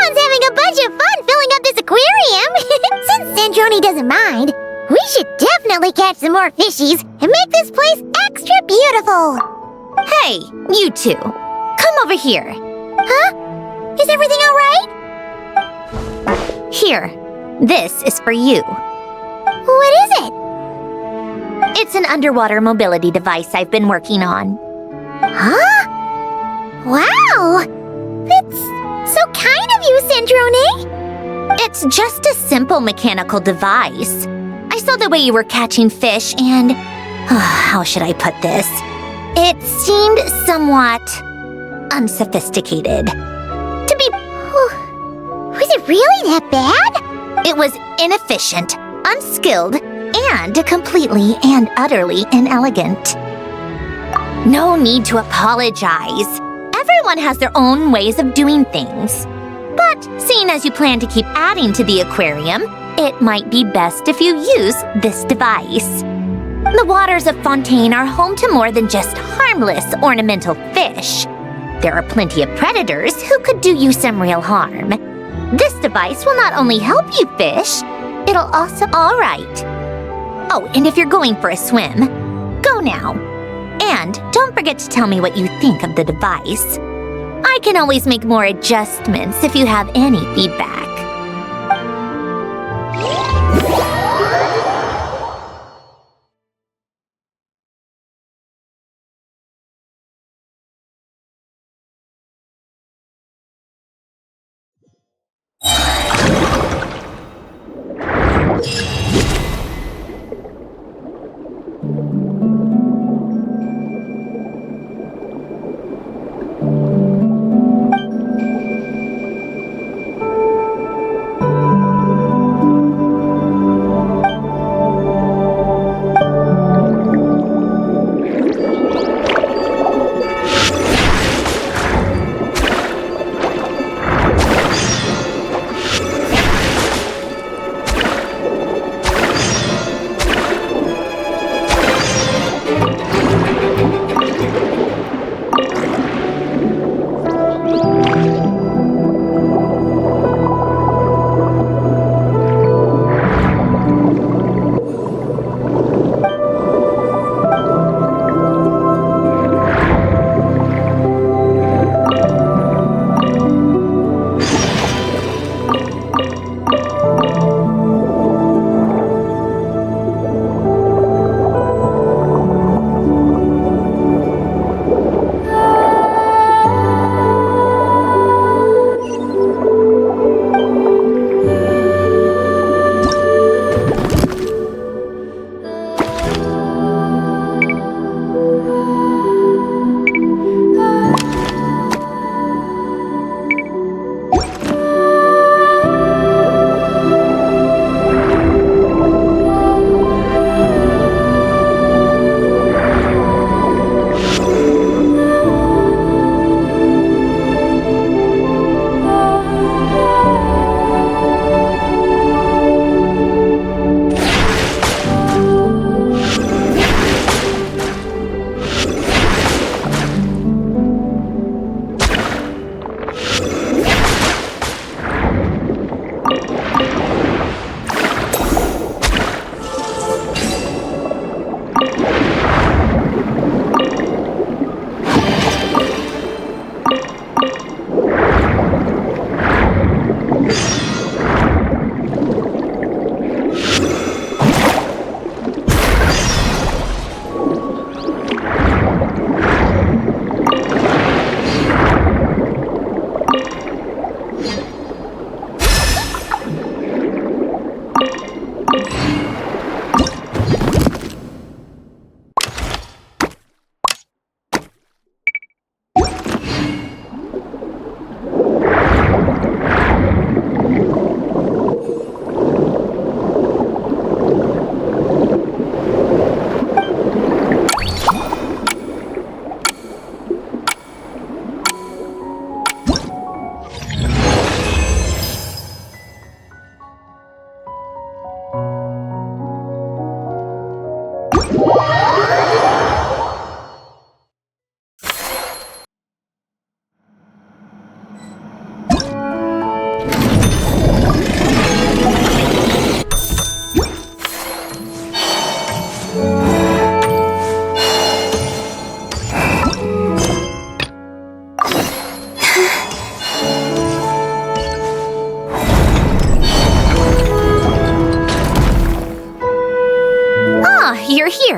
Everyone's having a bunch of fun filling up this aquarium. Since Sandrone doesn't mind, we should definitely catch some more fishies and make this place extra beautiful. Hey, you two. Come over here. Huh? Is everything all right? Here. This is for you. What is it? It's an underwater mobility device I've been working on. Huh? Wow! That's so kind of you, Sandrone. It's just a simple mechanical device. I saw the way you were catching fish and... how should I put this? It seemed somewhat unsophisticated. To be... Was it really that bad? It was inefficient, unskilled, and completely and utterly inelegant. No need to apologize. Everyone has their own ways of doing things. But seeing as you plan to keep adding to the aquarium, it might be best if you use this device. The waters of Fontaine are home to more than just harmless ornamental fish. There are plenty of predators who could do you some real harm. This device will not only help you fish, it'll also... All right. Oh, and if you're going for a swim, go now. And don't forget to tell me what you think of the device. I can always make more adjustments if you have any feedback.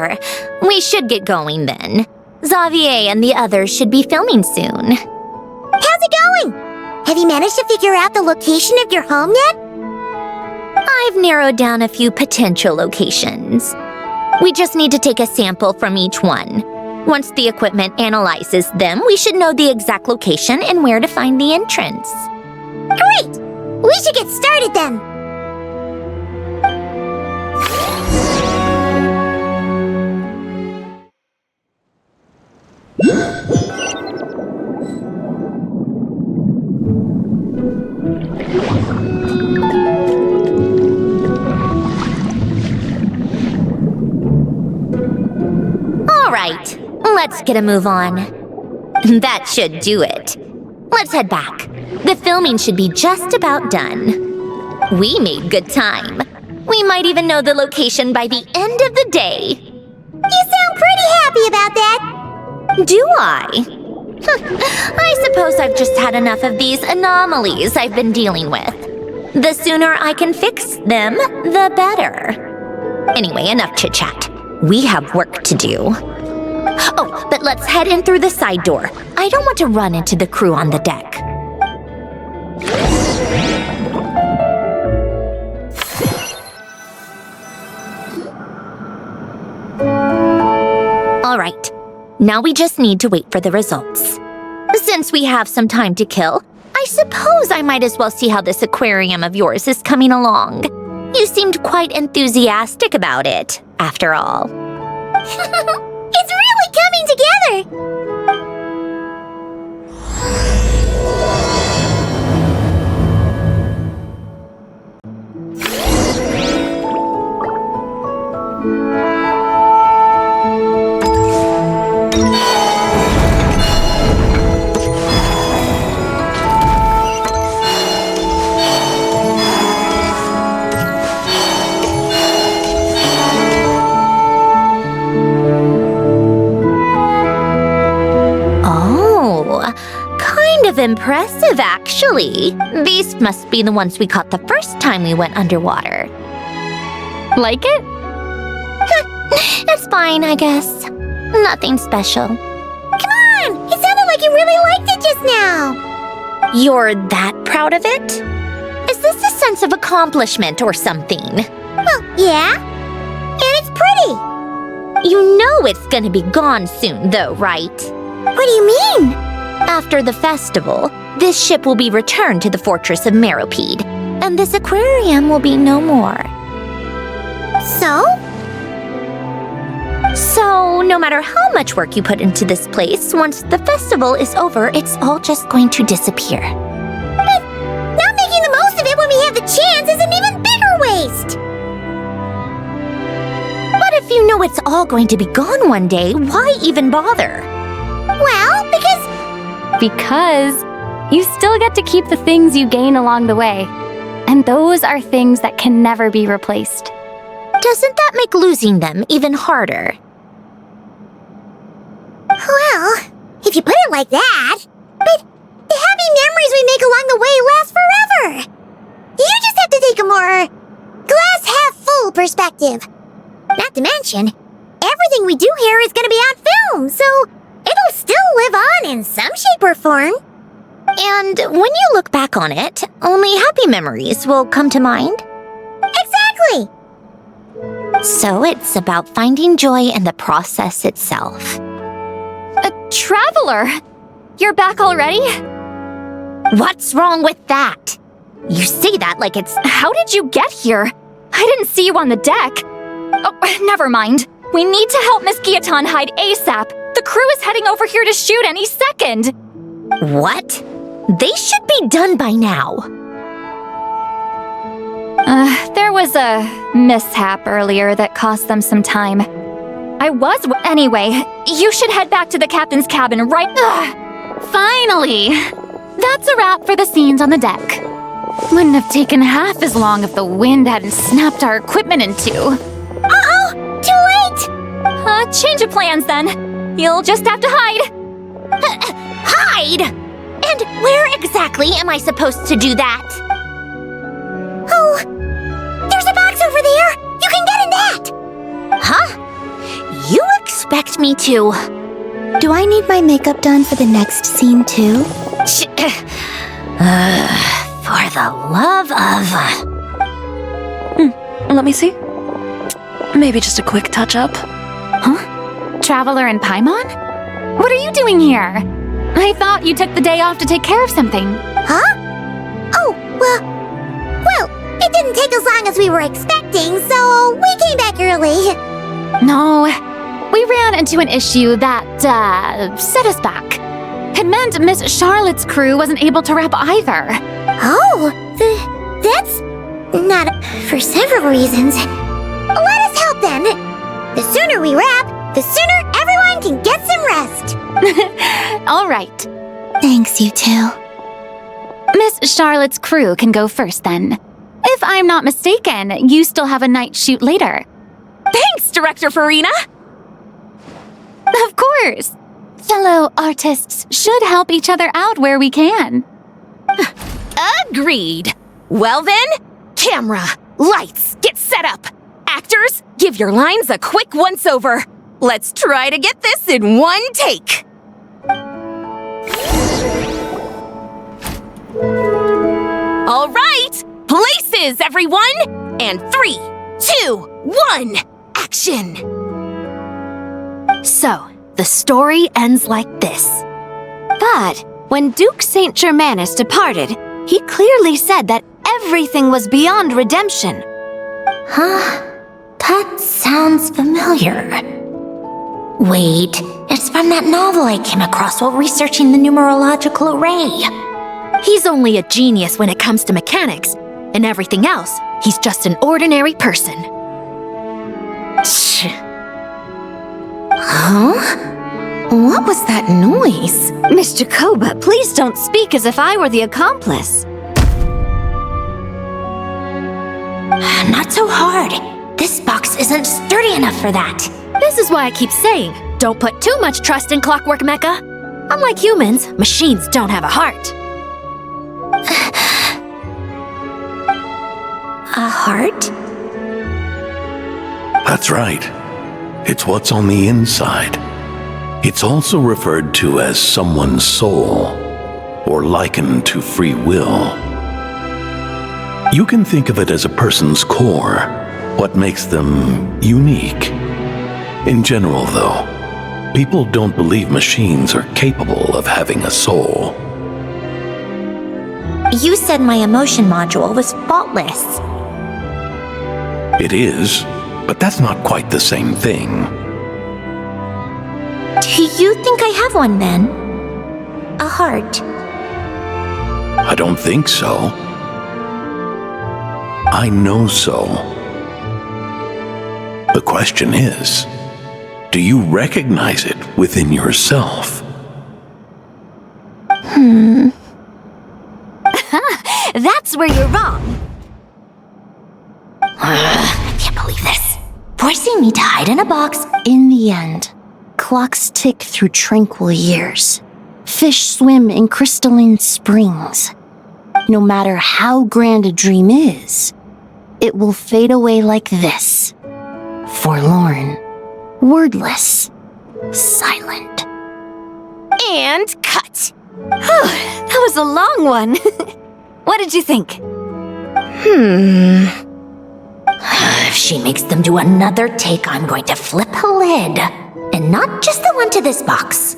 Sure. We should get going then. Xavier and the others should be filming soon. How's it going? Have you managed to figure out the location of your home yet? I've narrowed down a few potential locations. We just need to take a sample from each one. Once the equipment analyzes them, we should know the exact location and where to find the entrance. Great! We should get started then! All right, let's get a move on. That should do it. Let's head back. The filming should be just about done. We made good time. We might even know the location by the end of the day. You sound pretty happy about that. Do I? I suppose I've just had enough of these anomalies I've been dealing with. The sooner I can fix them, the better. Anyway, enough chit-chat. We have work to do. Oh, but let's head in through the side door. I don't want to run into the crew on the deck. All right, now we just need to wait for the results. Since we have some time to kill, I suppose I might as well see how this aquarium of yours is coming along. You seemed quite enthusiastic about it, after all. It's really coming together! Impressive, actually. These must be the ones we caught the first time we went underwater. Like it? It's fine, I guess. Nothing special. Come on! It sounded like you really liked it just now! You're that proud of it? Is this a sense of accomplishment or something? Well, yeah. And it's pretty! You know it's gonna be gone soon, though, right? What do you mean? After the festival, this ship will be returned to the fortress of Meropide, and this aquarium will be no more. So? So, no matter how much work you put into this place, once the festival is over, it's all just going to disappear. But not making the most of it when we have the chance is an even bigger waste! But if you know it's all going to be gone one day, why even bother? Well, Because you still get to keep the things you gain along the way. And those are things that can never be replaced. Doesn't that make losing them even harder? well, if you put it like that. But the happy memories we make along the way last forever. You just have to take a more glass-half-full perspective. Not to mention, everything we do here is going to be on film, so it'll still live on in some shape or form. And when you look back on it, only happy memories will come to mind? Exactly! So it's about finding joy in the process itself. A traveler! You're back already? What's wrong with that? You say that like it's... How did you get here? I didn't see you on the deck. Oh, never mind. We need to help Miss Guillotin hide ASAP. The crew is heading over here to shoot any second. What? They should be done by now. There was a mishap earlier that cost them some time. Anyway, you should head back to the captain's cabin right... Finally! That's a wrap for the scenes on the deck. Wouldn't have taken half as long if the wind hadn't snapped our equipment in two. Uh-oh! Too late! Change of plans then. You'll just have to hide. Hide? And where exactly am I supposed to do that? Oh, there's a box over there! You can get in that! Huh? me too. Do I need my makeup done for the next scene too? For the love of... Let me see. Maybe just a quick touch-up. Huh? Traveler and Paimon? What are you doing here? I thought you took the day off to take care of something. Huh? Oh, well, it didn't take as long as we were expecting, so we came back early. No, we ran into an issue that, set us back. It meant Miss Charlotte's crew wasn't able to wrap either. Oh, that's not for several reasons. Let us help then. The sooner we wrap, the sooner everyone can get some rest. All right. Thanks, you two. Miss Charlotte's crew can go first then. If I'm not mistaken, you still have a night shoot later. Thanks, Director Farina! Of course. Fellow artists should help each other out where we can. Agreed. Well then, camera, lights, get set up. Actors, give your lines a quick once-over. Let's try to get this in one take. All right, places, everyone! And 3, 2, 1, action! So, the story ends like this. But when Duke Saint Germanus departed, he clearly said that everything was beyond redemption. Huh? That sounds familiar. Wait, it's from that novel I came across while researching the numerological array. He's only a genius when it comes to mechanics, and everything else, he's just an ordinary person. Huh? What was that noise? Miss Jacoba, please don't speak as if I were the accomplice. Not so hard. This box isn't sturdy enough for that. This is why I keep saying, don't put too much trust in Clockwork Mecha. Unlike humans, machines don't have a heart. A heart? That's right. It's what's on the inside. It's also referred to as someone's soul, or likened to free will. You can think of it as a person's core, what makes them unique. In general, though, people don't believe machines are capable of having a soul. You said my emotion module was faultless. It is, but that's not quite the same thing. Do you think I have one then? A heart? I don't think so. I know so. The question is, do you recognize it within yourself? That's where you're wrong. I can't believe this. Forcing me to hide in a box. In the end, clocks tick through tranquil years. Fish swim in crystalline springs. No matter how grand a dream is, it will fade away like this. Forlorn, wordless, silent. And cut. That was a long one. What did you think? If she makes them do another take, I'm going to flip a lid. And not just the one to this box.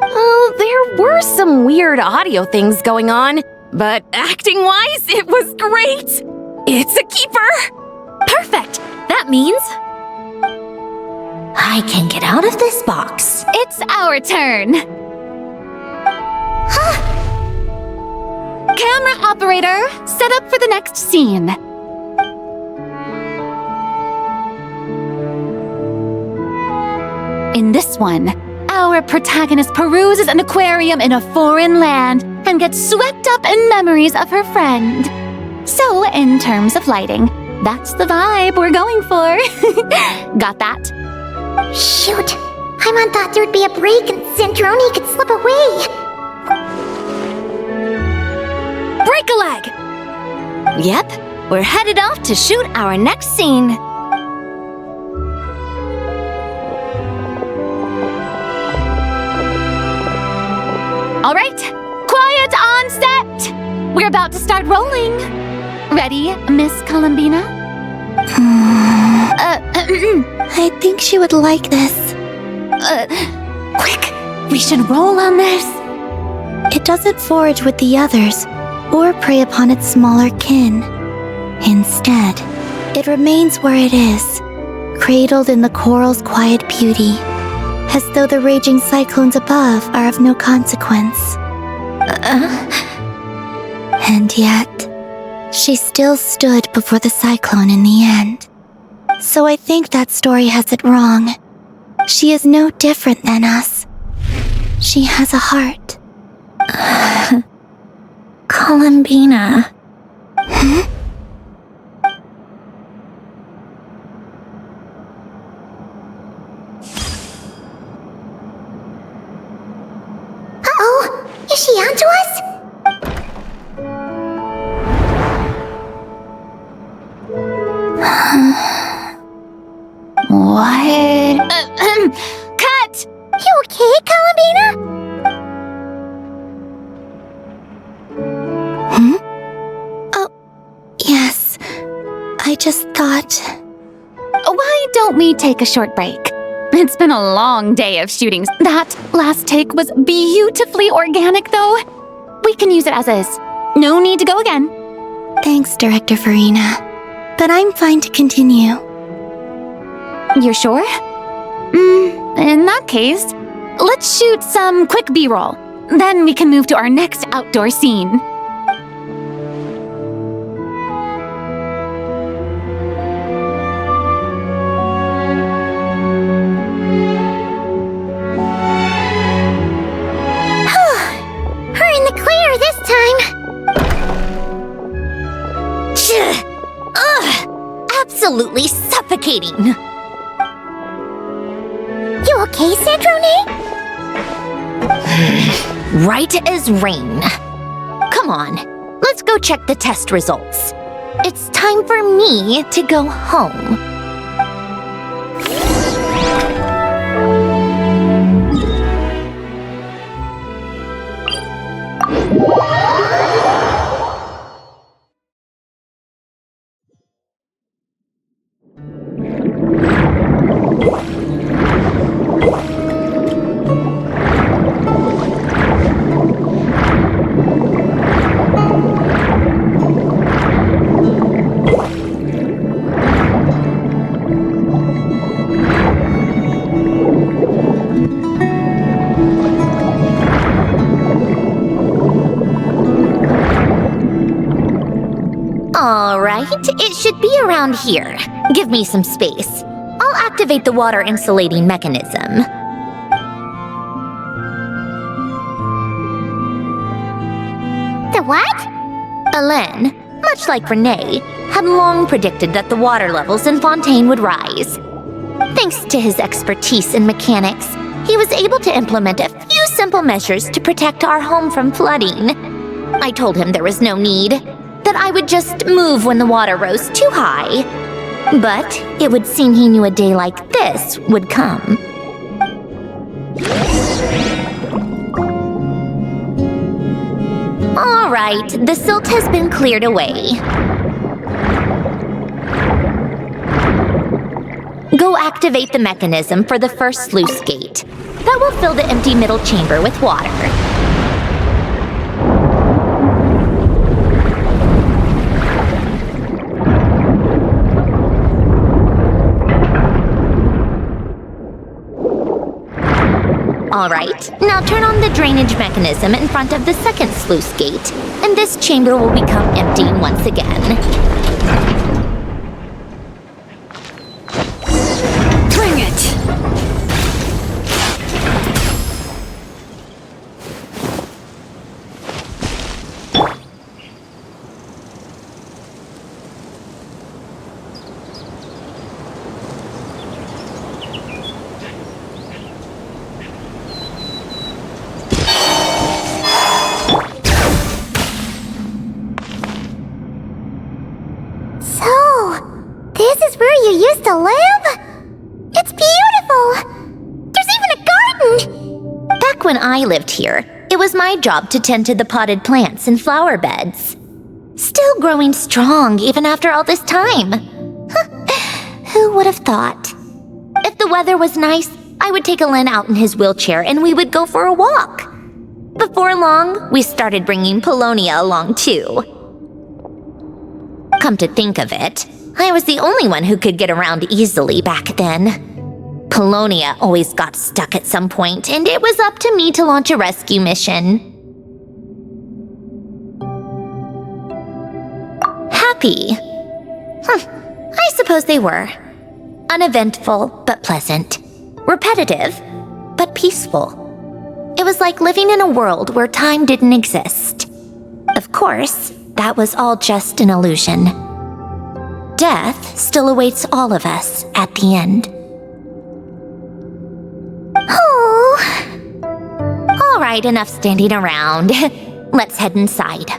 Oh, there were some weird audio things going on, but acting-wise, it was great. It's a keeper. Perfect. That means I can get out of this box. It's our turn. Camera operator, set up for the next scene. In this one, our protagonist peruses an aquarium in a foreign land and gets swept up in memories of her friend. So, in terms of lighting, that's the vibe we're going for. Got that? Shoot, Paimon thought there would be a break and Zandroni could slip away. break a leg. Yep, we're headed off to shoot our next scene. All right, quiet on set! We're about to start rolling. Ready, Miss Columbina? I think she would like this. Quick, we should roll on this. It doesn't forage with the others or prey upon its smaller kin. Instead, it remains where it is, cradled in the coral's quiet beauty, as though the raging cyclones above are of no consequence. And yet, she still stood before the cyclone in the end. So I think that story has it wrong. She is no different than us. She has a heart. Columbina. Uh-oh! Is she onto us? What? Cut! You okay, Columbina? Oh, yes. I just thought... Why don't we take a short break? It's been a long day of shootings. That last take was beautifully organic, though. We can use it as is. No need to go again. Thanks, Director Farina. But I'm fine to continue. You're sure? In that case, let's shoot some quick B-roll. Then we can move to our next outdoor scene. We're in the clear this time. Ugh! Absolutely suffocating. You okay, Sandrone? Right as rain. Come on, let's go check the test results. It's time for me to go home. All right, it should be around here. Give me some space. I'll activate the water insulating mechanism. The what? Alain, much like Renee, had long predicted that the water levels in Fontaine would rise. Thanks to his expertise in mechanics, he was able to implement a few simple measures to protect our home from flooding. I told him there was no need, that I would just move when the water rose too high. But it would seem he knew a day like this would come. All right, the silt has been cleared away. Go activate the mechanism for the first sluice gate. That will fill the empty middle chamber with water. All right, now turn on the drainage mechanism in front of the second sluice gate, and this chamber will become empty once again. Bring it! You used to live? It's beautiful! There's even a garden! Back when I lived here, it was was my job to tend to the potted plants and flower beds. Still growing strong even after all this time. Who would have thought? If the weather was nice, I would take Alen out in his wheelchair and we would go for a walk. Before long, we started bringing Polonia along too. Come to think of it, I was the only one who could get around easily back then. Polonia always got stuck at some point, and it was up to me to launch a rescue mission. Happy? I suppose they were. Uneventful, but pleasant. Repetitive, but peaceful. It was like living in a world where time didn't exist. Of course, that was all just an illusion. Death still awaits all of us at the end. Oh. All right, enough standing around. Let's head inside.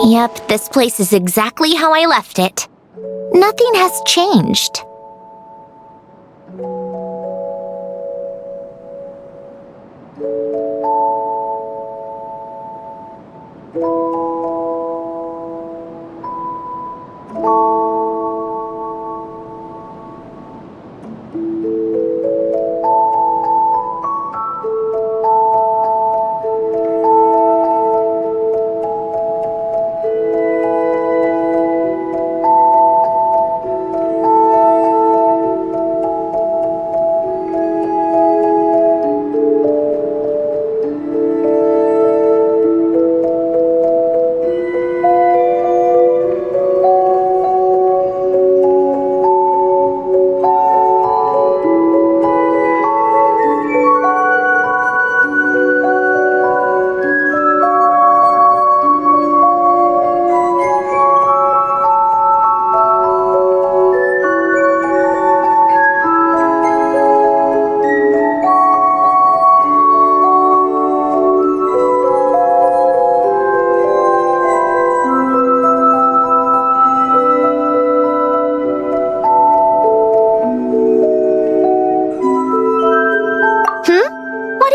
Yep, this place is exactly how I left it. Nothing has changed.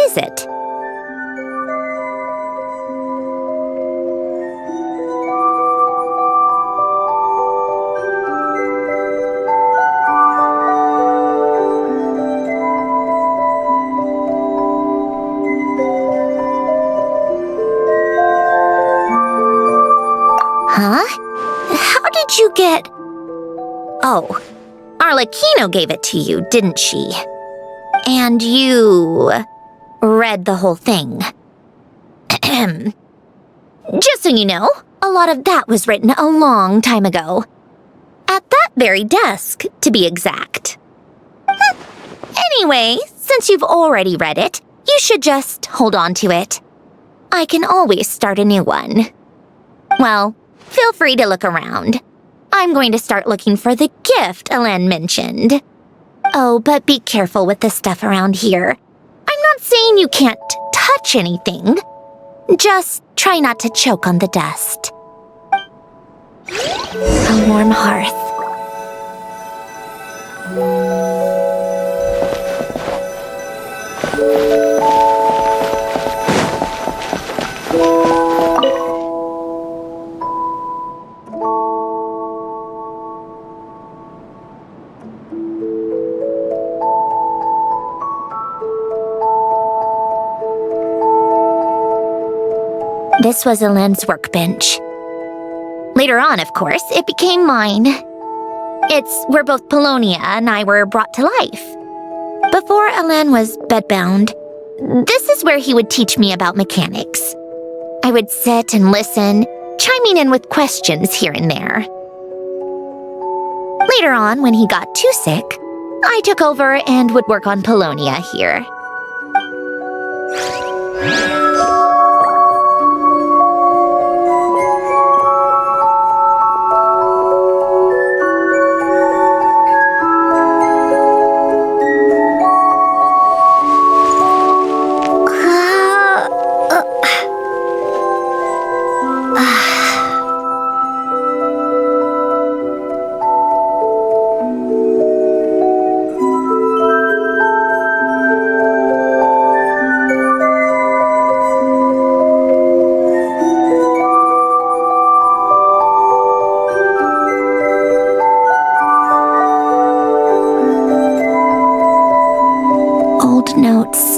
Is it? Huh? How did you get... Oh, Arlecchino gave it to you, didn't she? And you... read the whole thing. Just so you know, a lot of that was written a long time ago. At that very desk, to be exact. Anyway, since you've already read it, you should just hold on to it. I can always start a new one. Well, feel free to look around. I'm going to start looking for the gift Alen mentioned. Oh, but be careful with the stuff around here. I'm not saying you can't touch anything. Just try not to choke on the dust. A warm hearth. This was Alen's workbench. Later on, of course, it became mine. It's where both Polonia and I were brought to life. Before Alain was bedbound, this is where he would teach me about mechanics. I would sit and listen, chiming in with questions here and there. Later on, when he got too sick, I took over and would work on Polonia here. Old notes.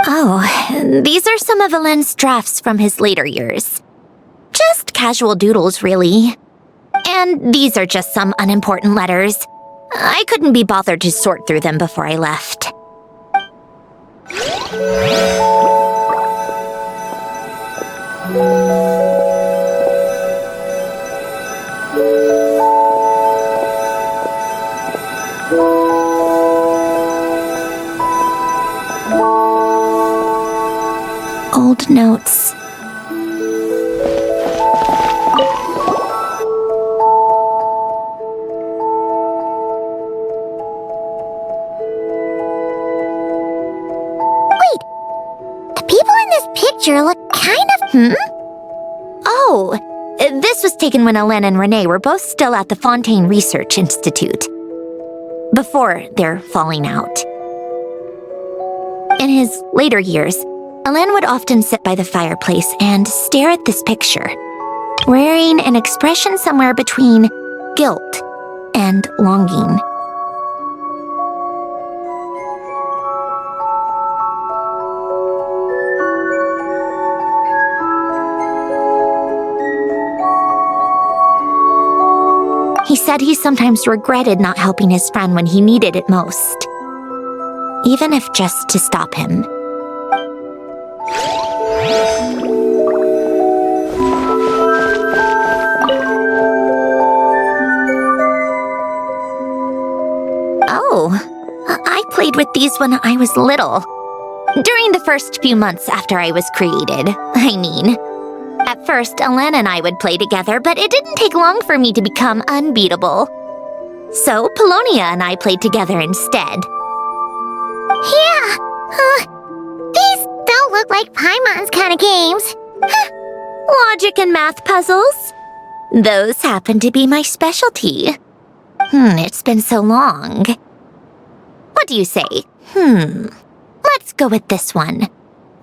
Oh, these are some of Alain's drafts from his later years. Just casual doodles, really. And these are just some unimportant letters. I couldn't be bothered to sort through them before I left. Old notes. The people in this picture look kind of... Oh, this was taken when Alain and Renee were both still at the Fontaine Research Institute. Before their falling out. In his later years, Alain would often sit by the fireplace and stare at this picture, wearing an expression somewhere between guilt and longing. He said he sometimes regretted not helping his friend when he needed it most, even if just to stop him. Oh, I played with these when I was little. During the first few months after I was created, I mean. At first, Alain and I would play together, but it didn't take long for me to become unbeatable. So, Polonia and I played together instead. Yeah, these don't look like Paimon's kind of games. Logic and math puzzles? Those happen to be my specialty. It's been so long. What do you say? Let's go with this one.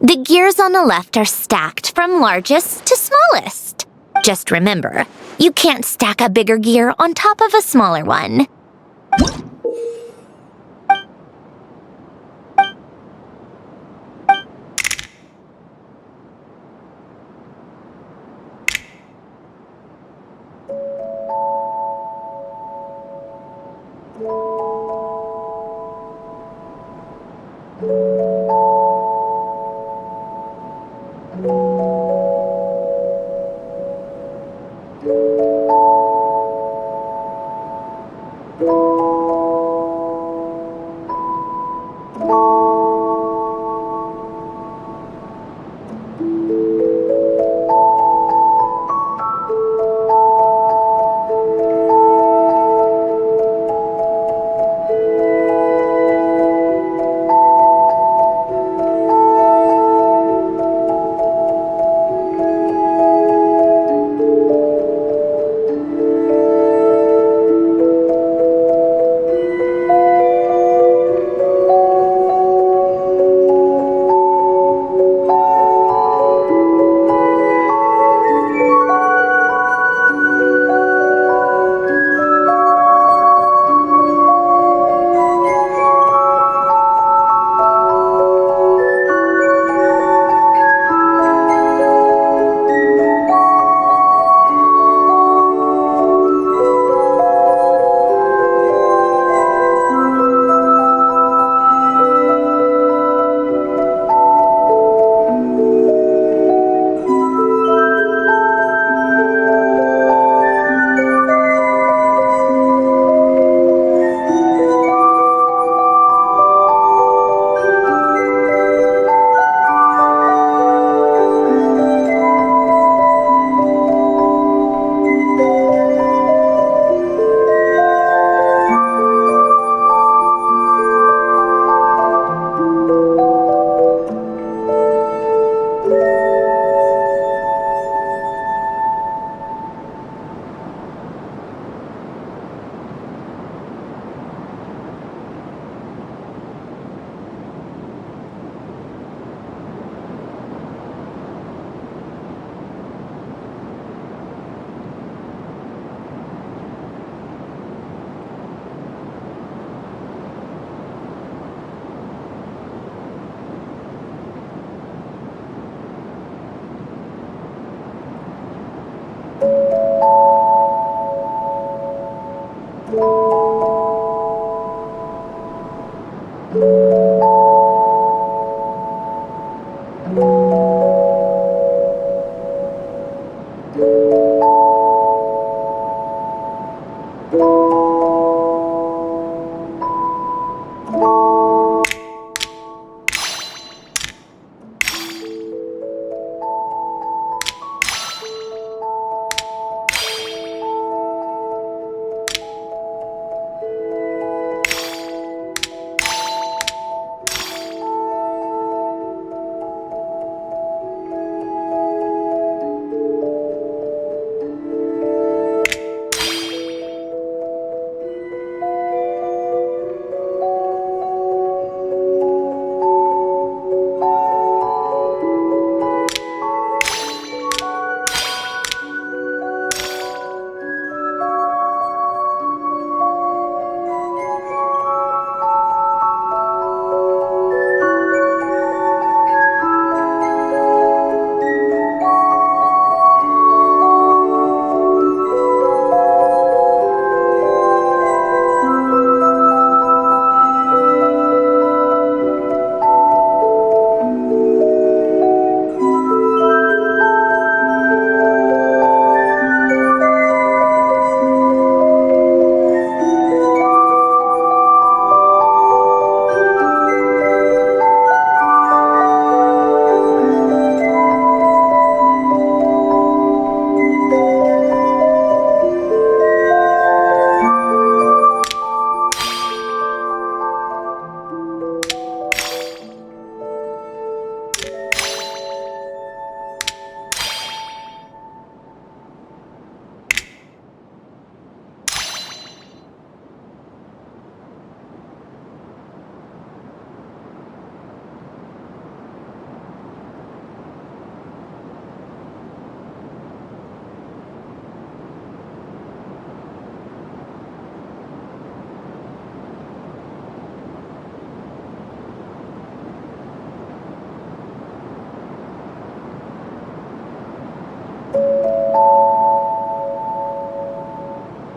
The gears on the left are stacked from largest to smallest. Just remember, you can't stack a bigger gear on top of a smaller one.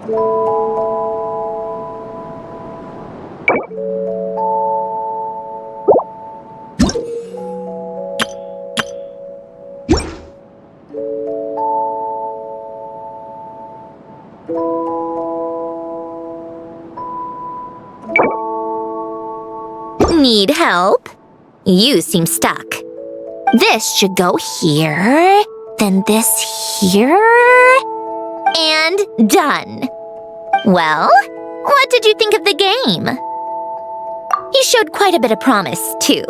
Need help? You seem stuck. This should go here, then this here, and done. Well, what did you think of the game? You showed quite a bit of promise, too.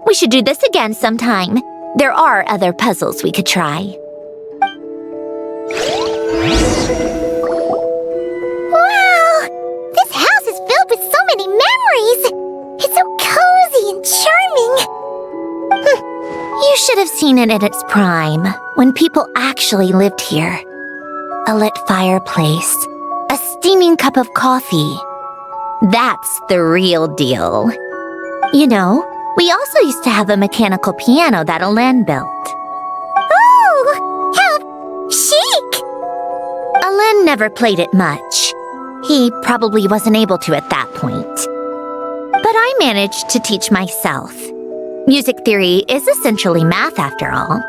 We should do this again sometime. There are other puzzles we could try. Wow! This house is filled with so many memories! It's so cozy and charming! You should have seen it in its prime, when people actually lived here. A lit fireplace, a steaming cup of coffee. That's the real deal. You know, we also used to have a mechanical piano that Alain built. Oh! How chic! Alain never played it much. He probably wasn't able to at that point. But I managed to teach myself. Music theory is essentially math after all.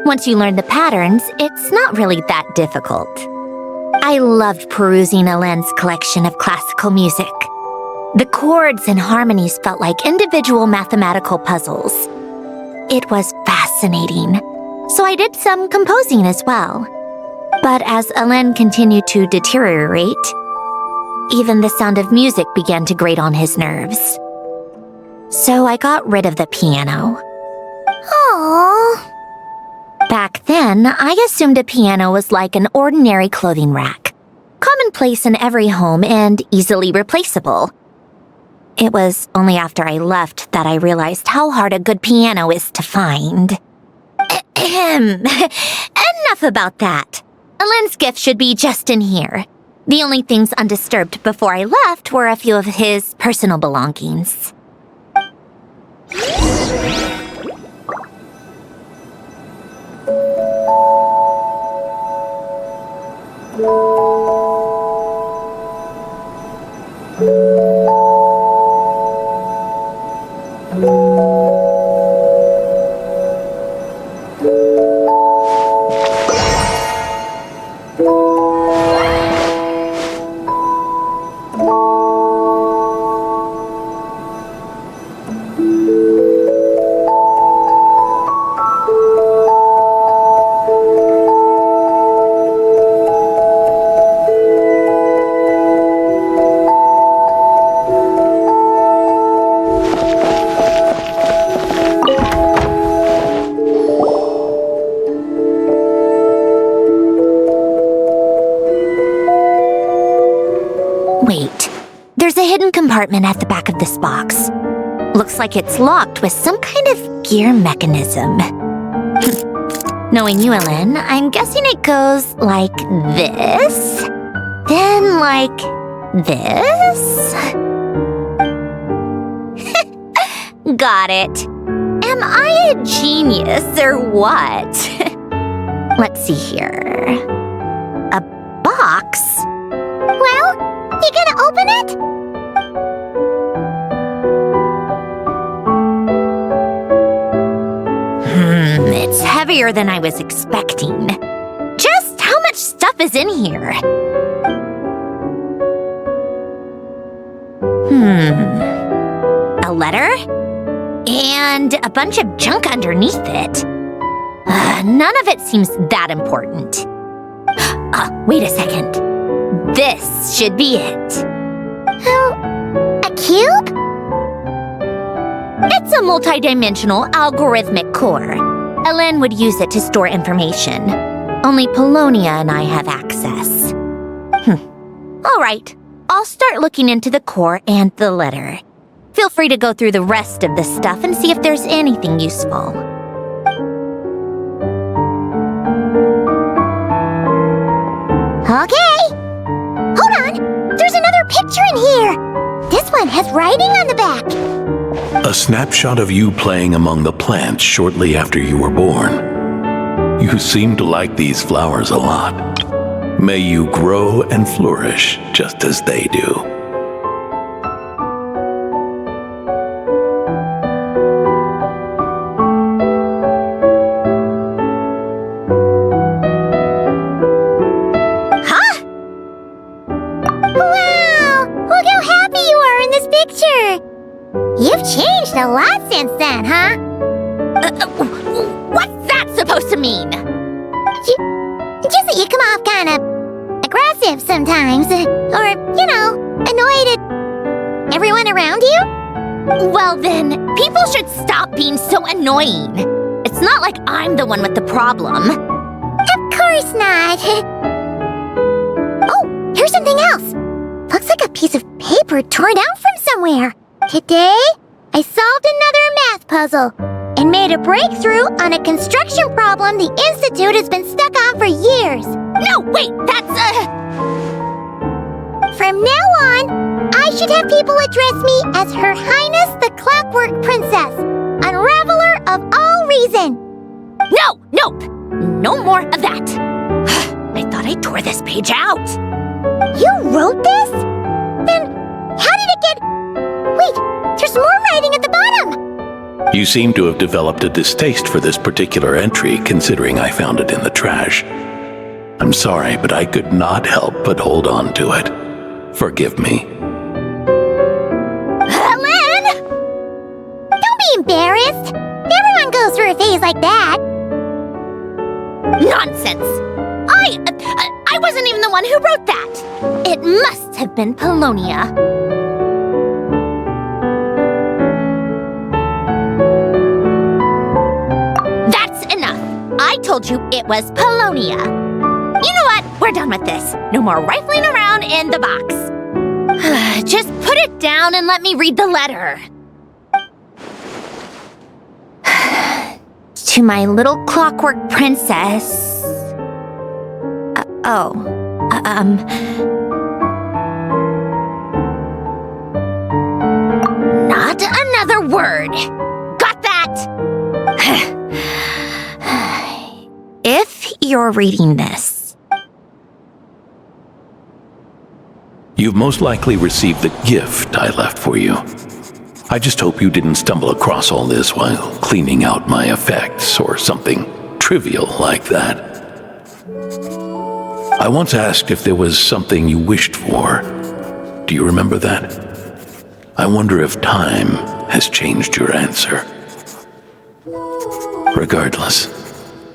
Once you learn the patterns, it's not really that difficult. I loved perusing Alain's collection of classical music. The chords and harmonies felt like individual mathematical puzzles. It was fascinating, so I did some composing as well. But as Alain continued to deteriorate, even the sound of music began to grate on his nerves. So I got rid of the piano. Aww. Back then, I assumed a piano was like an ordinary clothing rack, commonplace in every home and easily replaceable. It was only after I left that I realized how hard a good piano is to find. Enough about that. Alain's gift should be just in here. The only things undisturbed before I left were a few of his personal belongings. Wait, there's a hidden compartment at the back of this box. Looks like it's locked with some kind of gear mechanism. Knowing you, Alain, I'm guessing it goes like this, then like this. Got it. Am I a genius or what? Let's see here. A box? Well, you gonna open it? It's heavier than I was expecting. Just how much stuff is in here? A letter? And a bunch of junk underneath it. None of it seems that important. Wait a second. This should be it. A cube? It's a multi-dimensional algorithmic core. Alain would use it to store information. Only Polonia and I have access. All right, I'll start looking into the core and the letter. Feel free to go through the rest of the stuff and see if there's anything useful. Okay. Hold on. There's another picture in here. This one has writing on the back. A snapshot of you playing among the plants shortly after you were born. You seem to like these flowers a lot. May you grow and flourish just as they do. Wow! Look how happy you are in this picture! You've changed a lot since then, huh? What's that supposed to mean? Just that you come off kind of aggressive sometimes. Or, annoyed at everyone around you? Well then, people should stop being so annoying. It's not like I'm the one with the problem. Of course not. Oh, here's something else. Looks like a piece of paper torn out from somewhere. Today, I solved another math puzzle and made a breakthrough on a construction problem the Institute has been stuck on for years. No, wait, that's From now on, I should have people address me as Her Highness the Clockwork Princess, Unraveler of all reason. Nope, no more of that. I thought I tore this page out. You wrote this? Then how did it get... Wait, there's more writing at the bottom. You seem to have developed a distaste for this particular entry, considering I found it in the trash. I'm sorry, but I could not help but hold on to it. Forgive me. Lynn! Don't be embarrassed. Everyone goes through a phase like that. Nonsense. I wasn't even the one who wrote that. It must have been Polonia. That's enough. I told you it was Polonia. You know what? We're done with this. No more rifling around in the box. Just put it down and let me read the letter. To my little clockwork princess. Not another word. Got that? If you're reading this. You've most likely received the gift I left for you. I just hope you didn't stumble across all this while cleaning out my effects or something trivial like that. I once asked if there was something you wished for. Do you remember that? I wonder if time has changed your answer. Regardless,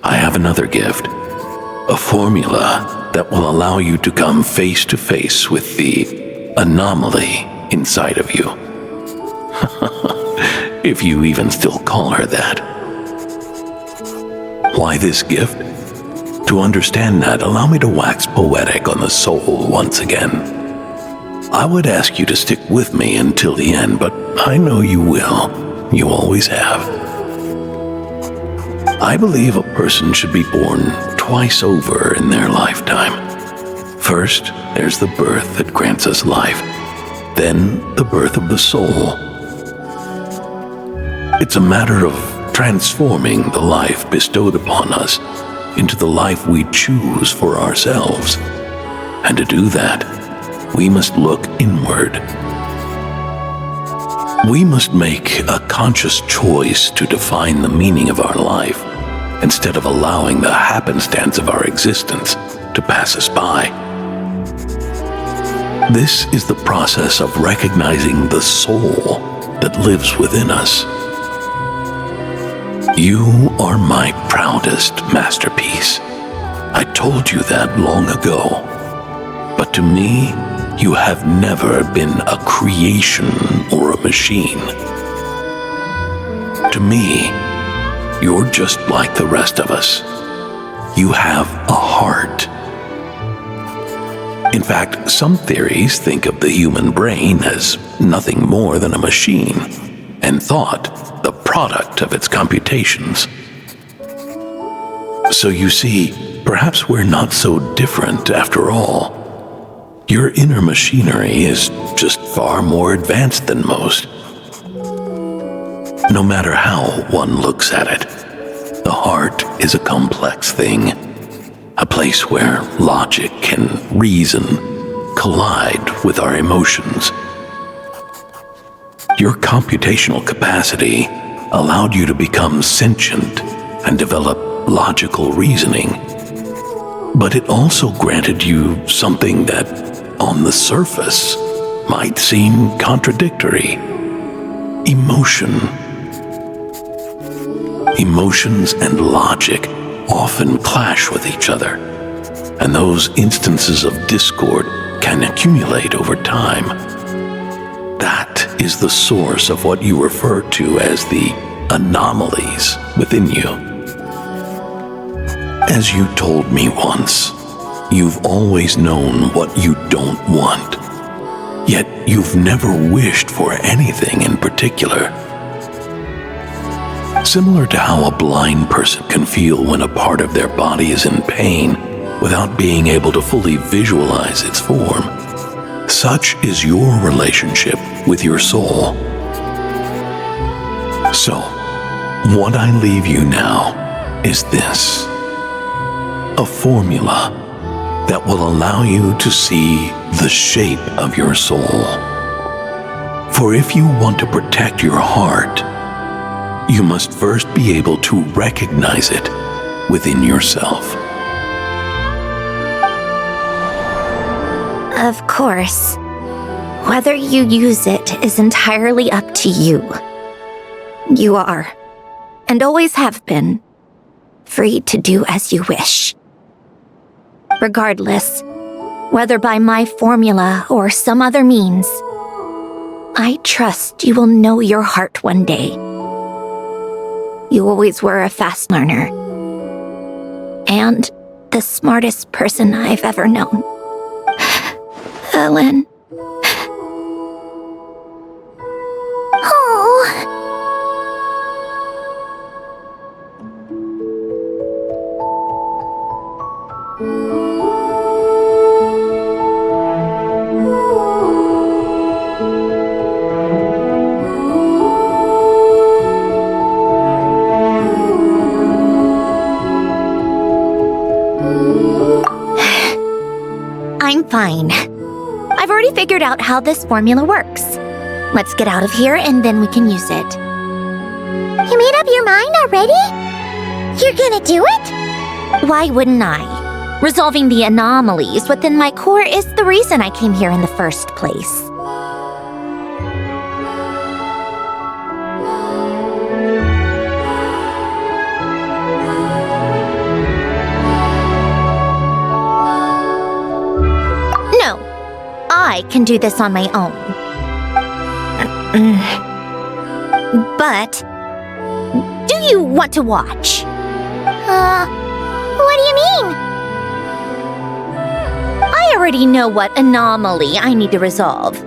I have another gift. A formula that will allow you to come face to face with the anomaly inside of you. If you even still call her that. Why this gift? To understand that, allow me to wax poetic on the soul once again. I would ask you to stick with me until the end, but I know you will. You always have. I believe a person should be born twice over in their lifetime. First, there's the birth that grants us life. Then, the birth of the soul. It's a matter of transforming the life bestowed upon us into the life we choose for ourselves. And to do that, we must look inward. We must make a conscious choice to define the meaning of our life, instead of allowing the happenstance of our existence to pass us by. This is the process of recognizing the soul that lives within us. You are my proudest masterpiece. I told you that long ago. But to me, you have never been a creation or a machine. To me, you're just like the rest of us. You have a heart. In fact, some theories think of the human brain as nothing more than a machine, and thought the product of its computations. So you see, perhaps we're not so different after all. Your inner machinery is just far more advanced than most. No matter how one looks at it, the heart is a complex thing. a place where logic and reason collide with our emotions. Your computational capacity allowed you to become sentient and develop logical reasoning. But it also granted you something that, on the surface, might seem contradictory: emotion. Emotions and logic often clash with each other, and those instances of discord can accumulate over time. That is the source of what you refer to as the anomalies within you. As you told me once, you've always known what you don't want, yet you've never wished for anything in particular. Similar to how a blind person can feel when a part of their body is in pain without being able to fully visualize its form, such is your relationship with your soul. So, what I leave you now is this: a formula that will allow you to see the shape of your soul. For if you want to protect your heart, you must first be able to recognize it within yourself. Of course. Whether you use it is entirely up to you. You are, and always have been, free to do as you wish. Regardless, whether by my formula or some other means, I trust you will know your heart one day. You always were a fast learner, and the smartest person I've ever known. Ellen. Oh. I'm fine. I've already figured out how this formula works. Let's get out of here and then we can use it. You made up your mind already? You're gonna do it? Why wouldn't I? Resolving the anomalies within my core is the reason I came here in the first place. No, I can do this on my own. But, do you want to watch? What do you mean? I already know what anomaly I need to resolve.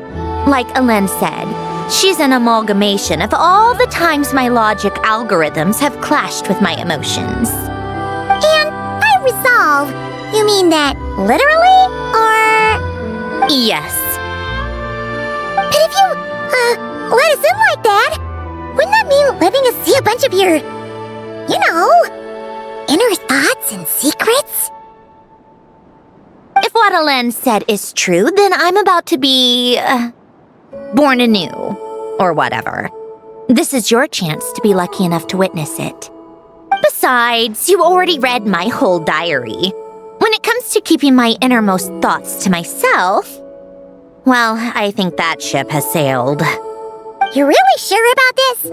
Like Ellen said, she's an amalgamation of all the times my logic algorithms have clashed with my emotions. And by resolve, you mean that literally, or? Yes. But if you, let us in like that, wouldn't that mean letting us see a bunch of your, inner thoughts and secrets? If what Ellen said is true, then I'm about to be, born anew, or whatever. This is your chance to be lucky enough to witness it. Besides, you already read my whole diary. When it comes to keeping my innermost thoughts to myself, well, I think that ship has sailed. You're really sure about this?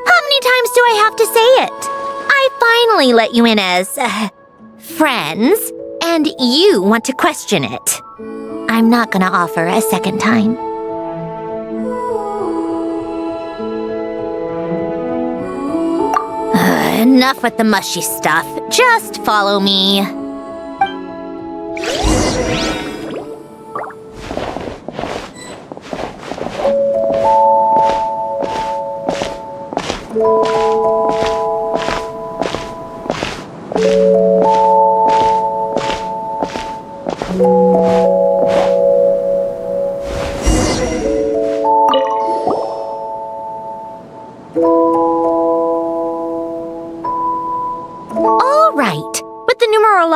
How many times do I have to say it? I finally let you in as, friends, and you want to question it. I'm not gonna offer a second time. Enough with the mushy stuff. Just follow me.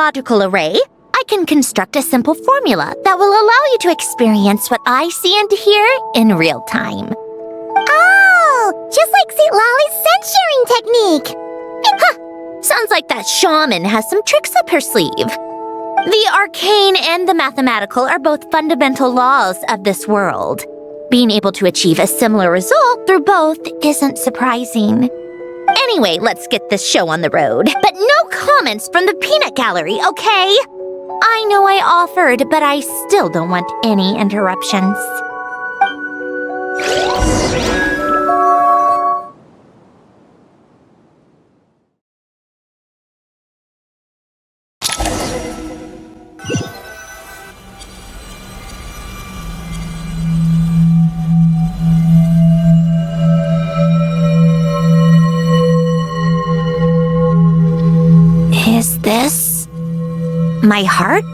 logical array, I can construct a simple formula that will allow you to experience what I see and hear in real time. Oh, just like St. Lolly's scent-sharing technique. Sounds like that shaman has some tricks up her sleeve. The arcane and the mathematical are both fundamental laws of this world. Being able to achieve a similar result through both isn't surprising. Anyway, let's get this show on the road. But no comments from the peanut gallery, okay? I know I offered, but I still don't want any interruptions. Is this my heart?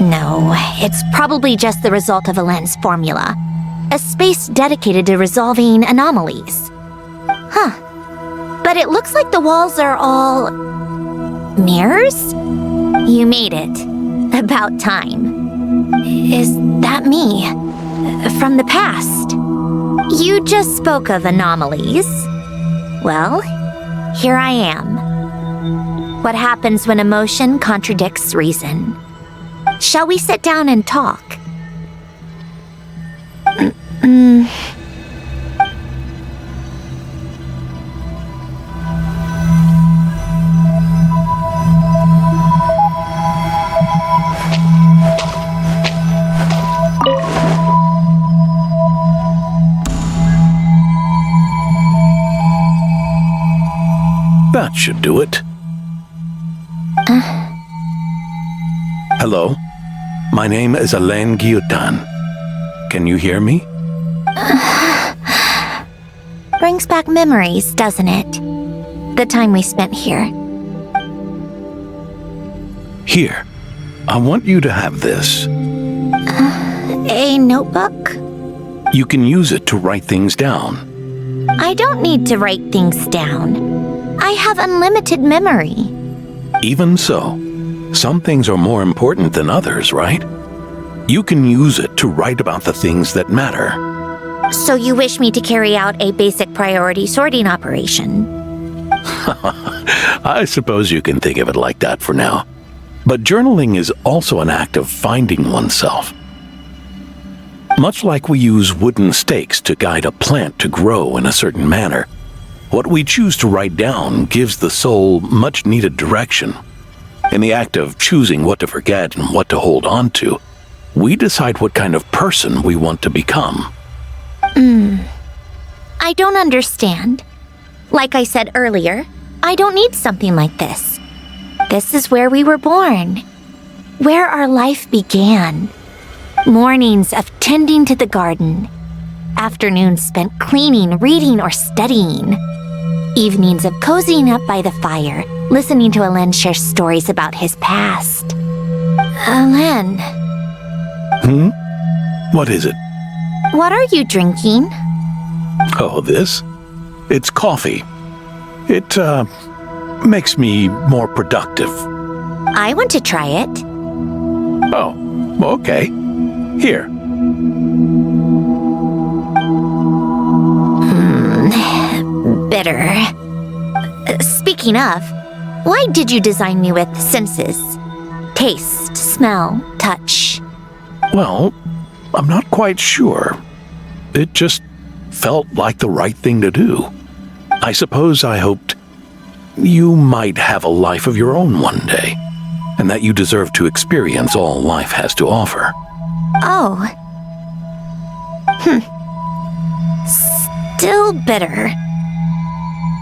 No, it's probably just the result of a lens formula. A space dedicated to resolving anomalies. But it looks like the walls are all mirrors? You made it. About time. Is that me? From the past? You just spoke of anomalies. Well, here I am. What happens when emotion contradicts reason? Shall we sit down and talk? That should do it. Hello? My name is Alain Guillotin. Can you hear me? Brings back memories, doesn't it? The time we spent here. Here. I want you to have this. A notebook? You can use it to write things down. I don't need to write things down. I have unlimited memory. Even so, some things are more important than others, right? You can use it to write about the things that matter. So you wish me to carry out a basic priority sorting operation? I suppose you can think of it like that for now. But journaling is also an act of finding oneself. Much like we use wooden stakes to guide a plant to grow in a certain manner, what we choose to write down gives the soul much-needed direction. In the act of choosing what to forget and what to hold on to, we decide what kind of person we want to become. I don't understand. Like I said earlier, I don't need something like this. This is where we were born. Where our life began. Mornings of tending to the garden. Afternoons spent cleaning, reading, or studying. Evenings of cozying up by the fire, listening to Alain share stories about his past. Alain. What is it? What are you drinking? Oh, this? It's coffee. It, makes me more productive. I want to try it. Oh, okay. Here. Bitter. Speaking of, why did you design me with senses? Taste, smell, touch. Well, I'm not quite sure. It just felt like the right thing to do. I suppose I hoped you might have a life of your own one day, and that you deserve to experience all life has to offer. Oh. Still bitter.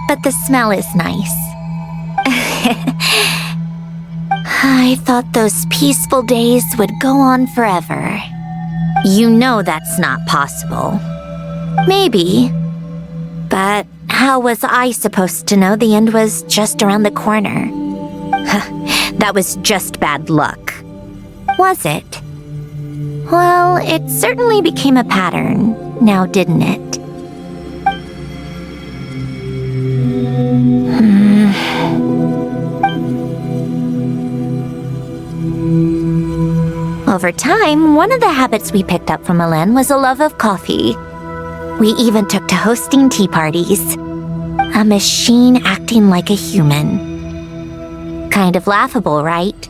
But the smell is nice. I thought those peaceful days would go on forever. You know that's not possible. Maybe. But how was I supposed to know the end was just around the corner? That was just bad luck. Was it? Well, it certainly became a pattern, now didn't it? Over time, one of the habits we picked up from Ellen was a love of coffee. We even took to hosting tea parties. A machine acting like a human. Kind of laughable, right?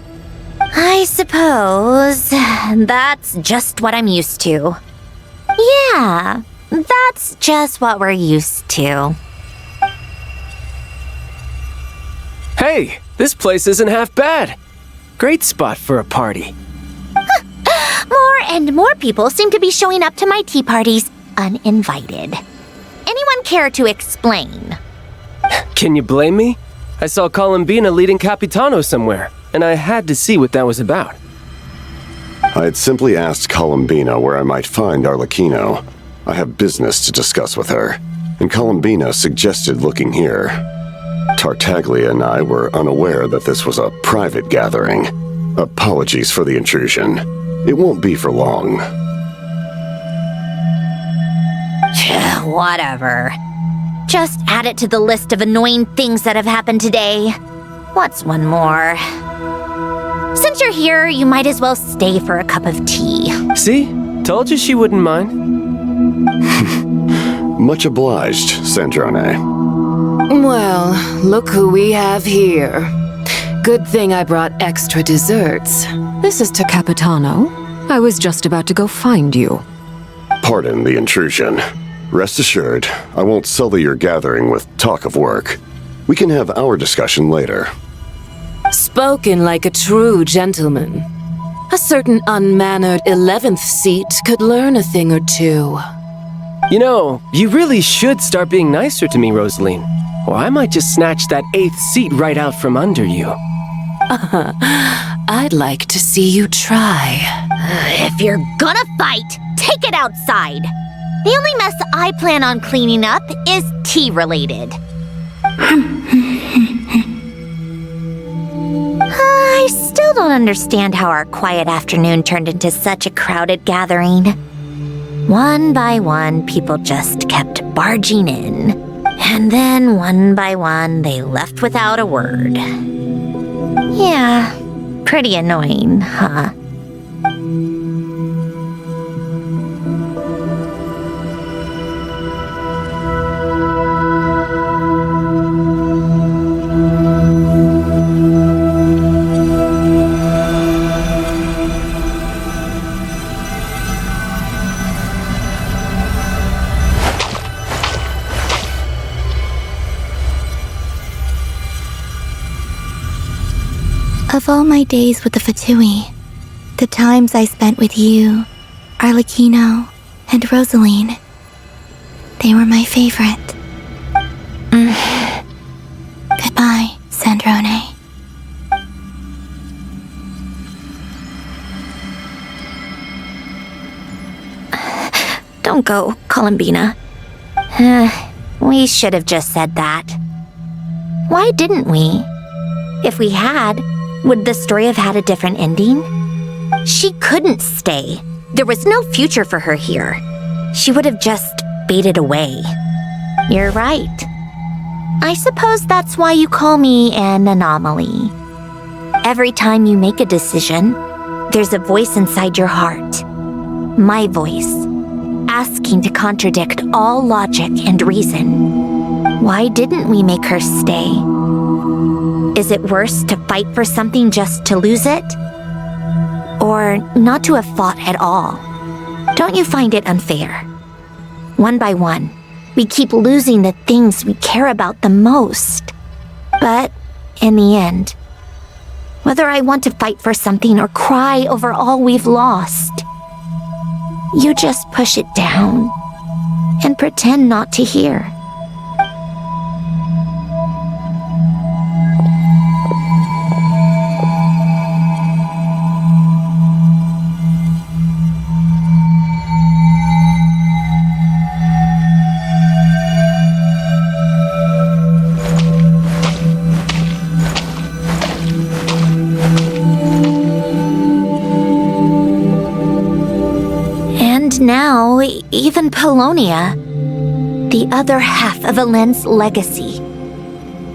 I suppose that's just what I'm used to. Yeah, that's just what we're used to. Hey, this place isn't half bad. Great spot for a party. More and more people seem to be showing up to my tea parties uninvited. Anyone care to explain? Can you blame me? I saw Columbina leading Capitano somewhere, and I had to see what that was about. I had simply asked Columbina where I might find Arlecchino. I have business to discuss with her, and Columbina suggested looking here. Tartaglia and I were unaware that this was a private gathering. Apologies for the intrusion. It won't be for long. Whatever. Just add it to the list of annoying things that have happened today. What's one more? Since you're here, you might as well stay for a cup of tea. See? Told you she wouldn't mind. Much obliged, Sandrone. Well, look who we have here. Good thing I brought extra desserts. This is to Capitano. I was just about to go find you. Pardon the intrusion. Rest assured, I won't sully your gathering with talk of work. We can have our discussion later. Spoken like a true gentleman. A certain unmannered 11th seat could learn a thing or two. You know, you really should start being nicer to me, Rosaline. Or I might just snatch that 8th seat right out from under you. I'd like to see you try. If you're gonna fight, take it outside. The only mess I plan on cleaning up is tea-related. I still don't understand how our quiet afternoon turned into such a crowded gathering. One by one, people just kept barging in. And then, one by one, they left without a word. Yeah, pretty annoying, huh? Of all my days with the Fatui, the times I spent with you, Arlecchino, and Rosaline, they were my favorite. Goodbye, Sandrone. Don't go, Columbina. We should have just said that. Why didn't we? If we had, would the story have had a different ending? She couldn't stay. There was no future for her here. She would have just faded away. You're right. I suppose that's why you call me an anomaly. Every time you make a decision, there's a voice inside your heart. My voice, asking to contradict all logic and reason. Why didn't we make her stay? Is it worse to fight for something just to lose it? Or not to have fought at all? Don't you find it unfair? One by one, we keep losing the things we care about the most. But in the end, whether I want to fight for something or cry over all we've lost, you just push it down and pretend not to hear. Now, even Polonia, the other half of Ellen's legacy,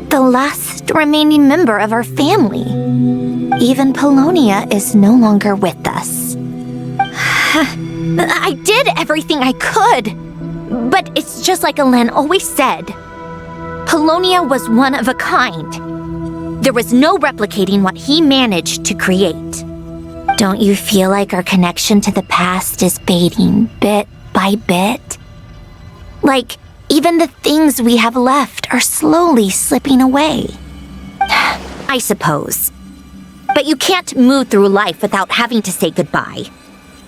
the last remaining member of our family. even Polonia is no longer with us. I did everything I could, but it's just like Alen always said. Polonia was one of a kind. There was no replicating what he managed to create. Don't you feel like our connection to the past is fading bit by bit? Like, even the things we have left are slowly slipping away. I suppose. But you can't move through life without having to say goodbye.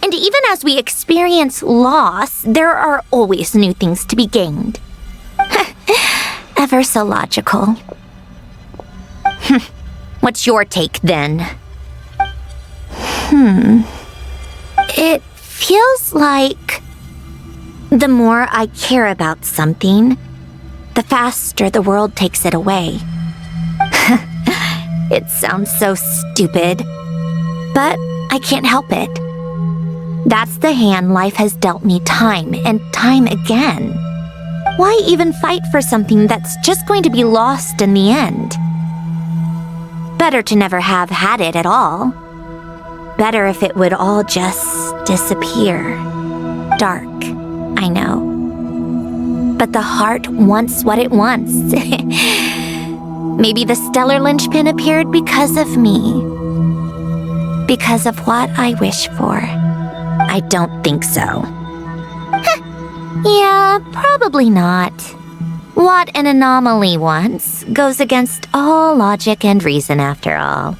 And even as we experience loss, there are always new things to be gained. Ever so logical. What's your take, then? It feels like the more I care about something, the faster the world takes it away. It sounds so stupid, but I can't help it. That's the hand life has dealt me time and time again. Why even fight for something that's just going to be lost in the end? Better to never have had it at all. Better if it would all just disappear. Dark, I know. But the heart wants what it wants. Maybe the stellar linchpin appeared because of me. Because of what I wish for. I don't think so. Yeah, probably not. What an anomaly wants goes against all logic and reason after all.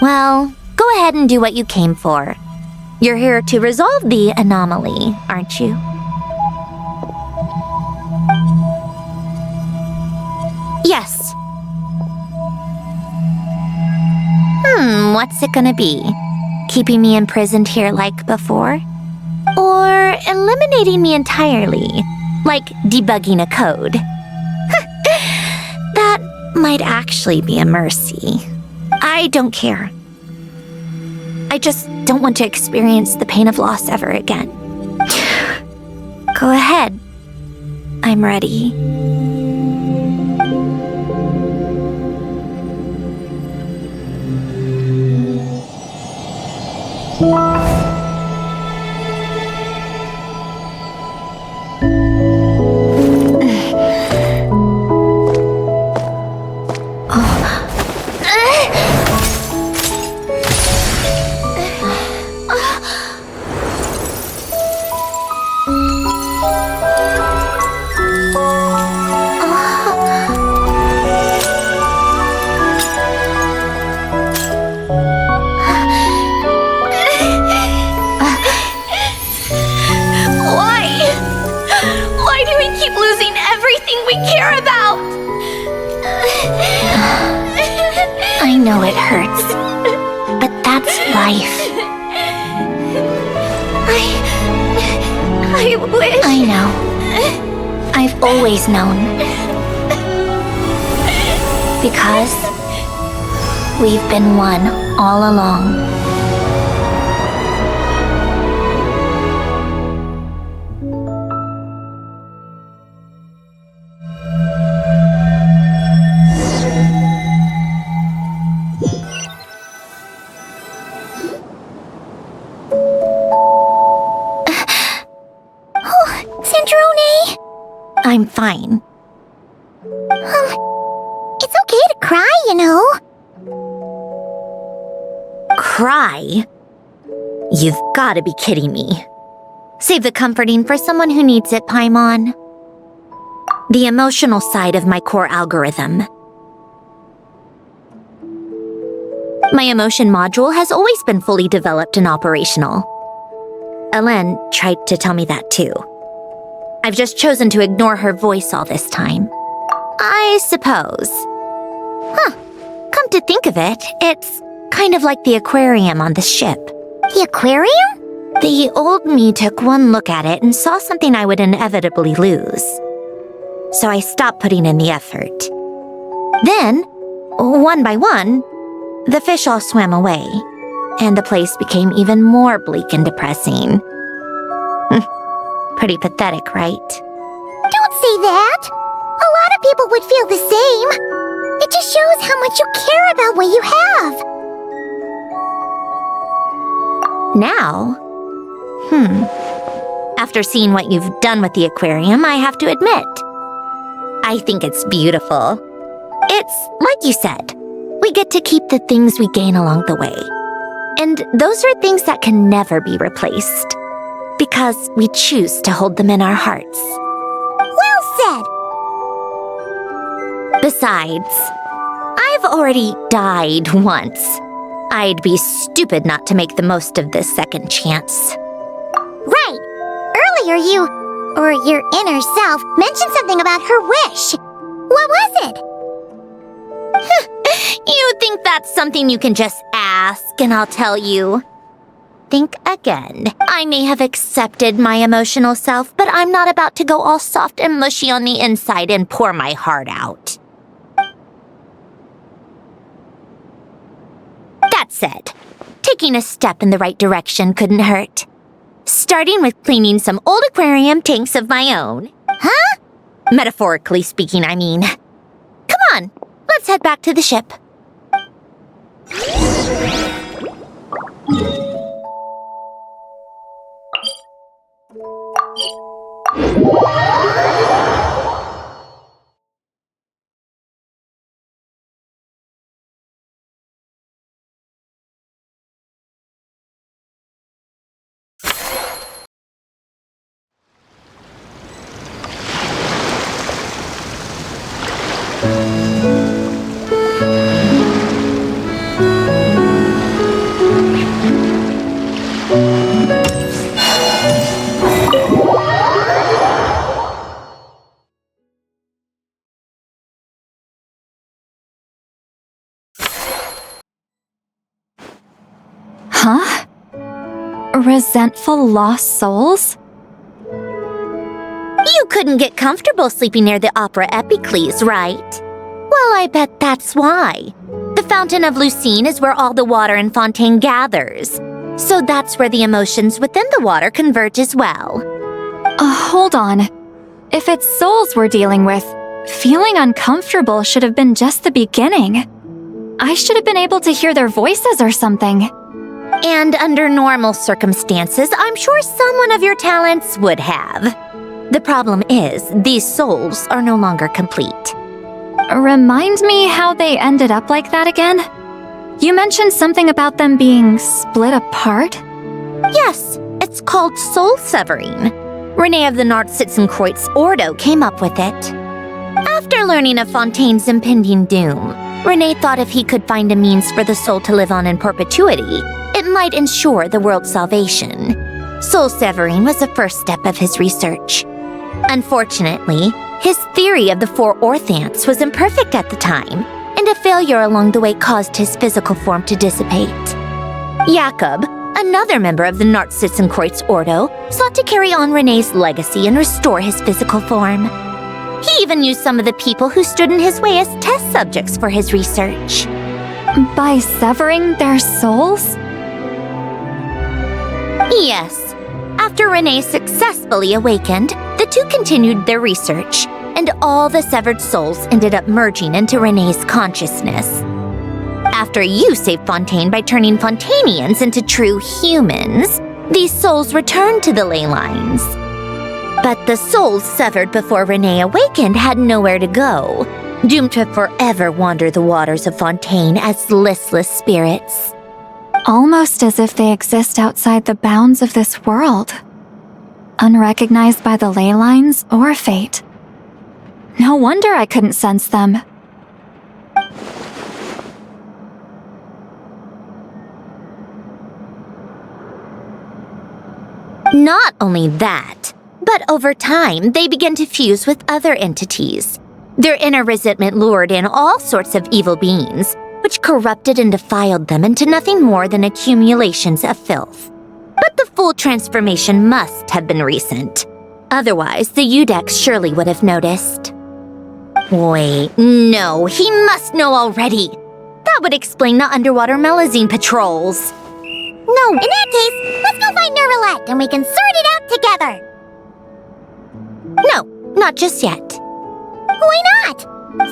Well, go ahead and do what you came for. You're here to resolve the anomaly, aren't you? Yes. What's it gonna be? Keeping me imprisoned here like before? Or eliminating me entirely, like debugging a code? That might actually be a mercy. I don't care. I just don't want to experience the pain of loss ever again. Go ahead. I'm ready. I know it hurts, but that's life. I wish... I know. I've always known. Because we've been one all along. I'm fine. It's okay to cry, you know. Cry? You've got to be kidding me. Save the comforting for someone who needs it, Paimon. The emotional side of my core algorithm. My emotion module has always been fully developed and operational. Alen tried to tell me that too. I've just chosen to ignore her voice all this time. I suppose. Come to think of it, it's kind of like the aquarium on the ship. The aquarium? The old me took one look at it and saw something I would inevitably lose. So I stopped putting in the effort. Then, one by one, the fish all swam away, and the place became even more bleak and depressing. Pretty pathetic, right? Don't say that! A lot of people would feel the same. It just shows how much you care about what you have. Now? After seeing what you've done with the aquarium, I have to admit, I think it's beautiful. It's like you said, we get to keep the things we gain along the way. And those are things that can never be replaced, because we choose to hold them in our hearts. Well said! Besides, I've already died once. I'd be stupid not to make the most of this second chance. Right! Earlier you, or your inner self, mentioned something about her wish. What was it? You think that's something you can just ask and I'll tell you? Think again. I may have accepted my emotional self, but I'm not about to go all soft and mushy on the inside and pour my heart out. That said, taking a step in the right direction couldn't hurt. Starting with cleaning some old aquarium tanks of my own. Huh? Metaphorically speaking, I mean. Come on, let's head back to the ship. Huh? Resentful lost souls? You couldn't get comfortable sleeping near the Opera Epicles, right? Well, I bet that's why. The Fountain of Lucine is where all the water in Fontaine gathers. So that's where the emotions within the water converge as well. Hold on. If it's souls we're dealing with, feeling uncomfortable should have been just the beginning. I should have been able to hear their voices or something. And under normal circumstances, I'm sure someone of your talents would have. The problem is, these souls are no longer complete. Remind me how they ended up like that again? You mentioned something about them being split apart? Yes, it's called soul severing. Renee of the Nartsitzenkreuz Ordo came up with it. After learning of Fontaine's impending doom, Renee thought if he could find a means for the soul to live on in perpetuity, it might ensure the world's salvation. Soul severing was the first step of his research. Unfortunately, his theory of the four orthants was imperfect at the time, and a failure along the way caused his physical form to dissipate. Jakob, another member of the Nartsitzenkreuz Ordo, sought to carry on Renee's legacy and restore his physical form. He even used some of the people who stood in his way as test subjects for his research. By severing their souls? Yes. After Renee successfully awakened, the two continued their research, and all the severed souls ended up merging into Renee's consciousness. After you saved Fontaine by turning Fontainians into true humans, these souls returned to the ley lines. But the souls severed before Renee awakened had nowhere to go, doomed to forever wander the waters of Fontaine as listless spirits. Almost as if they exist outside the bounds of this world, unrecognized by the ley lines or fate. No wonder I couldn't sense them. Not only that, but over time, they began to fuse with other entities. Their inner resentment lured in all sorts of evil beings, which corrupted and defiled them into nothing more than accumulations of filth. But the full transformation must have been recent. Otherwise, the Udex surely would have noticed. Wait, no, he must know already. That would explain the underwater melazine patrols. No, in that case, let's go find Nervalette and we can sort it out together. No, not just yet. Why not?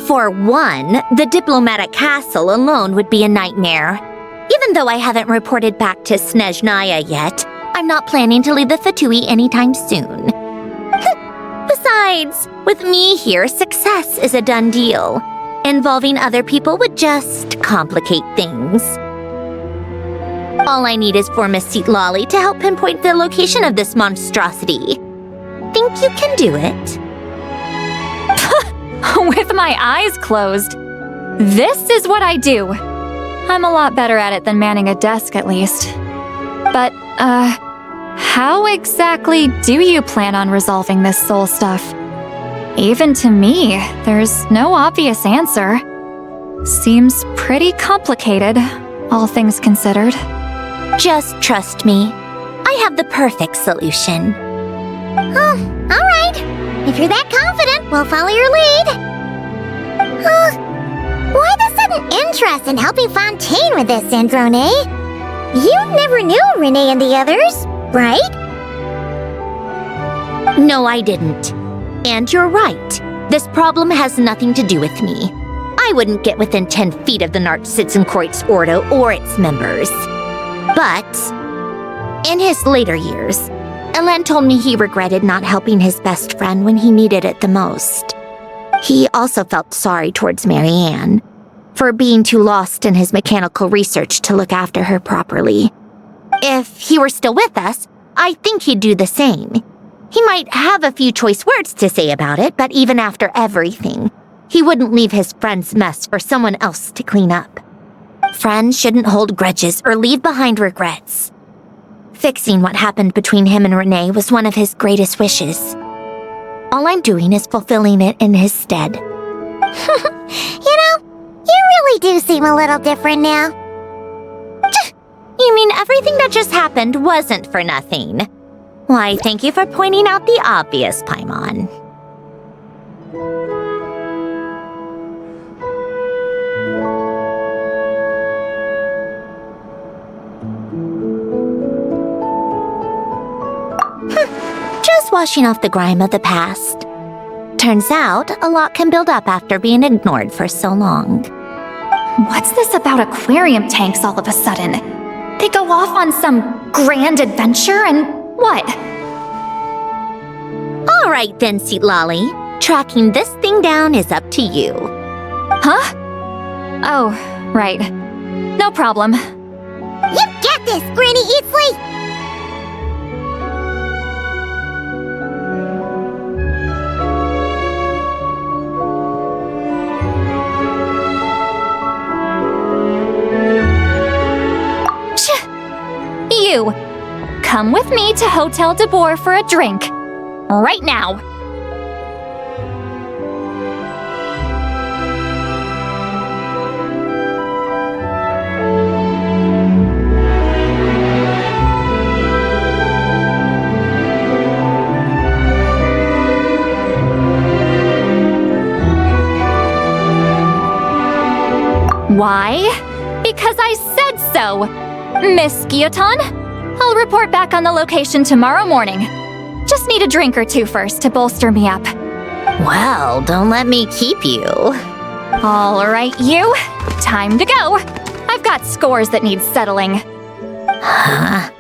For one, the diplomatic castle alone would be a nightmare. Even though I haven't reported back to Snezhnaya yet, I'm not planning to leave the Fatui anytime soon. Besides, with me here, success is a done deal. Involving other people would just complicate things. All I need is for Miss Seatlolly to help pinpoint the location of this monstrosity. Think you can do it? With my eyes closed. This is what I do. I'm a lot better at it than manning a desk, at least. But, how exactly do you plan on resolving this soul stuff? Even to me, there's no obvious answer. Seems pretty complicated, all things considered. Just trust me. I have the perfect solution. Oh, all right. If you're that confident, we'll follow your lead. Why the sudden interest in helping Fontaine with this, Androne? You never knew Renee and the others, right? No, I didn't. And you're right. This problem has nothing to do with me. I wouldn't get within 10 feet of the Nartsitzenkreuz Ordo or its members. But, in his later years, Elen told me he regretted not helping his best friend when he needed it the most. He also felt sorry towards Marianne for being too lost in his mechanical research to look after her properly. If he were still with us, I think he'd do the same. He might have a few choice words to say about it, but even after everything, he wouldn't leave his friend's mess for someone else to clean up. Friends shouldn't hold grudges or leave behind regrets. Fixing what happened between him and Renee was one of his greatest wishes. All I'm doing is fulfilling it in his stead. You really do seem a little different now. You mean everything that just happened wasn't for nothing? Why, thank you for pointing out the obvious, Paimon. Just washing off the grime of the past. Turns out, a lot can build up after being ignored for so long. What's this about aquarium tanks all of a sudden? They go off on some grand adventure and what? All right then, Seatlolly. Tracking this thing down is up to you. Huh? Oh, right. No problem. You get this, Granny Eatsley! You! Come with me to Hotel de Boer for a drink. Right now. Why? Because I said so! Miss Guillotin, I'll report back on the location tomorrow morning. Just need a drink or two first to bolster me up. Well, don't let me keep you. All right, you. Time to go. I've got scores that need settling. Huh?